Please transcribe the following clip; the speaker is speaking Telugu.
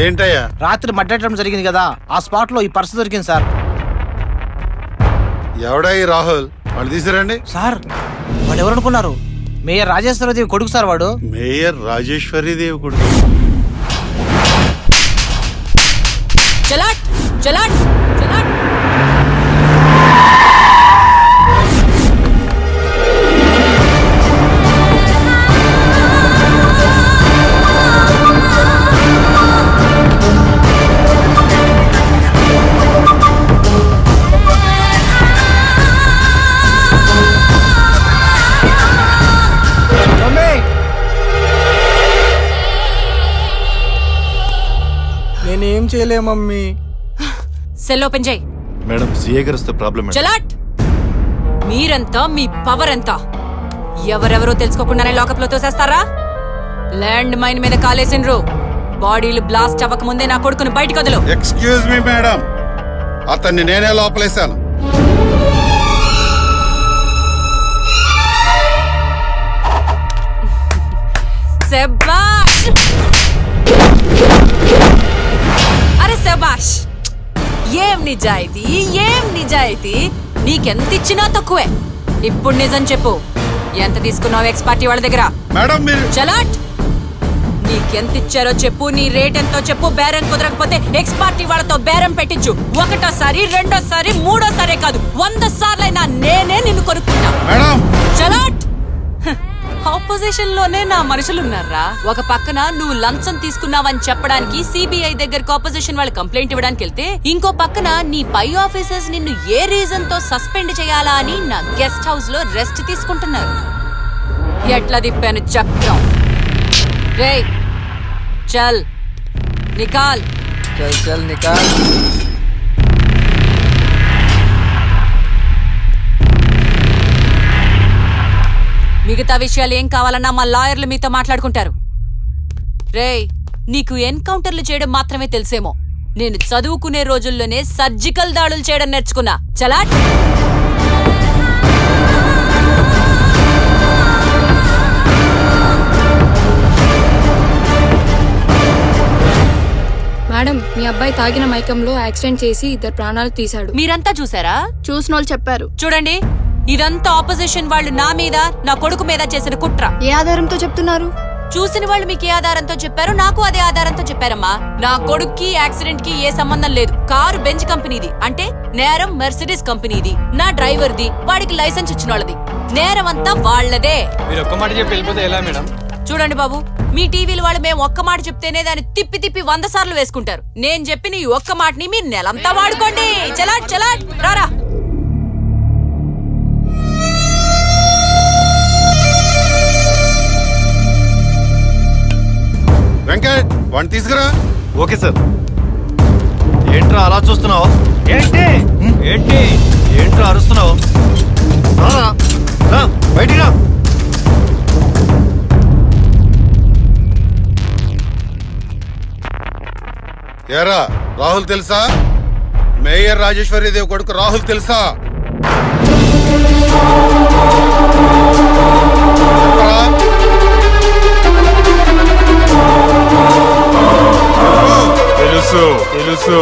ఏంటయ్యా? రాత్రి మడ్డటం జరిగింది కదా, ఆ స్పాట్ లో ఈ పర్సు దొరికింది సార్. ఎవడా ఈ రాహుల్? వాళ్ళు తీసిరండి సార్. వాడు ఎవరు అనుకున్నారు? మేయర్ రాజేశ్వరదేవి కొడుకు సార్ వాడు. మేయర్ రాజేశ్వరీదేవి కొడుకు. చలాట్ చలాట్ చలాట్. నేనేం చేయలే మమ్మీ. సెల్ ఓపెన్ చేయి. మేడం సీఏ గారు వస్తే ప్రాబ్లం. చలాట్. మీరంతా మీ పవర్ ఎంత ఎవరెవరో తెలుసుకోకుండానే లాకప్ లో తోసేస్తారా? ల్యాండ్ మైన్ మీద కాలేసిండ్రు. బాడీలు బ్లాస్ట్ అవ్వక ముందే నా కొడుకును బయటికి వదలు. ఎక్స్క్యూజ్ మీ మేడం, అతన్ని నేనే లోపలేశాను. శభాష్. అరే శభాష్. ఏం నిజాయితీ, ఏం నిజాయితీ. నీకెంత ఇచ్చినా తక్కువే. ఇప్పుడు నిజం చెప్పు, ఎంత తీసుకున్నావు ఎక్స్ పార్టీ వాళ్ళ దగ్గర? మేడం మీరు చలాట్. నీకెంత ఇచ్చారో చెప్పు, నీ రేట్ ఎంతో చెప్పు. బేరం కుదరకపోతే ఎక్స్ పార్టీ వాళ్ళతో బేరం పెట్టించు. ఒకటోసారి, రెండోసారి, మూడోసారే కాదు, 100 సార్లైనా నేనే నిన్ను కొనుక్కుంటా. చలాట్. ఆపోజిషన్ లోనే నా మనుషులున్నారా? ఒక పక్కన నువ్వు లంచం తీసుకున్నావని చెప్పడానికి సిబిఐ దగ్గరకు ఆపోజిషన్ వాళ్ళు కంప్లైంట్ ఇవ్వడానికి వెళ్తే, ఇంకో పక్కన నీ పై ఆఫీసర్స్ నిన్ను ఏ రీజన్ తో సస్పెండ్ చేయాలా అని నా గెస్ట్ హౌస్ లో రెస్ట్ తీసుకుంటున్నారు. ఎట్లా తిప్పాను చక్రం? రేయ్ చల్ నికాల్. చల్ చల్ నికాల్. మిగతా విషయాలు ఏం కావాలన్నా మా లాయర్లు మీతో మాట్లాడుకుంటారు. రేయ్, నీకు ఎన్కౌంటర్లు చేయడం మాత్రమే తెలుసేమో. నేను చదువుకునే రోజుల్లోనే సర్జికల్ దాడులు చేయడం నేర్చుకున్నా. చలాట్. మేడం, మీ అబ్బాయి తాగిన మైకంలో యాక్సిడెంట్ చేసి 2 ప్రాణాలు తీశాడు. మీరంతా చూసారా? చూసినోళ్ళు చెప్పారు. చూడండి, ఇదంతా ఆపోజిషన్ వాళ్ళు నా మీద, నా కొడుకు మీద చేసిన కుట్ర. ఏ ఆధారంతో చెప్తున్నారు? చూసిన వాళ్ళు మీకు ఏ ఆధారంతో చెప్పారు? నాకు అదే ఆధారంతో చెప్పారమ్మా. నా కొడుక్కి యాక్సిడెంట్ కి ఏ సంబంధం లేదు. కారు బెంజ్ కంపెనీది, అంటే నేరం మెర్సిడీస్ కంపెనీది. నా డ్రైవర్ది, వాడికి లైసెన్స్ ఇచ్చిన వాళ్ళది. నేరం అంతా వాళ్లదే. మీరు ఒక్క మాట చెప్పి వెళ్ళిపోతే ఎలా మేడం? చూడండి బాబు, మీ టీవీలు వాళ్ళు మేము ఒక్క మాట చెప్తేనే దాన్ని తిప్పి తిప్పి 100 సార్లు వేసుకుంటారు. నేను చెప్పిన ఈ ఒక్క మాటని మీరు నెలంతా వాడుకోండి. చలాట్ చలాట్. రారా. వెంకట్, వాడిని తీసుకురా. Okay sir. ఏంట్రా అలా చూస్తున్నావు? ఏంటి ఏంటి ఏంట్రా అరుస్తున్నావు? బయటికి రా. ఏరా, రాహుల్ తెలుసా? మేయర్ రాజేశ్వరీదేవి కొడుకు రాహుల్ తెలుసా? తెలుసు తెలుసు.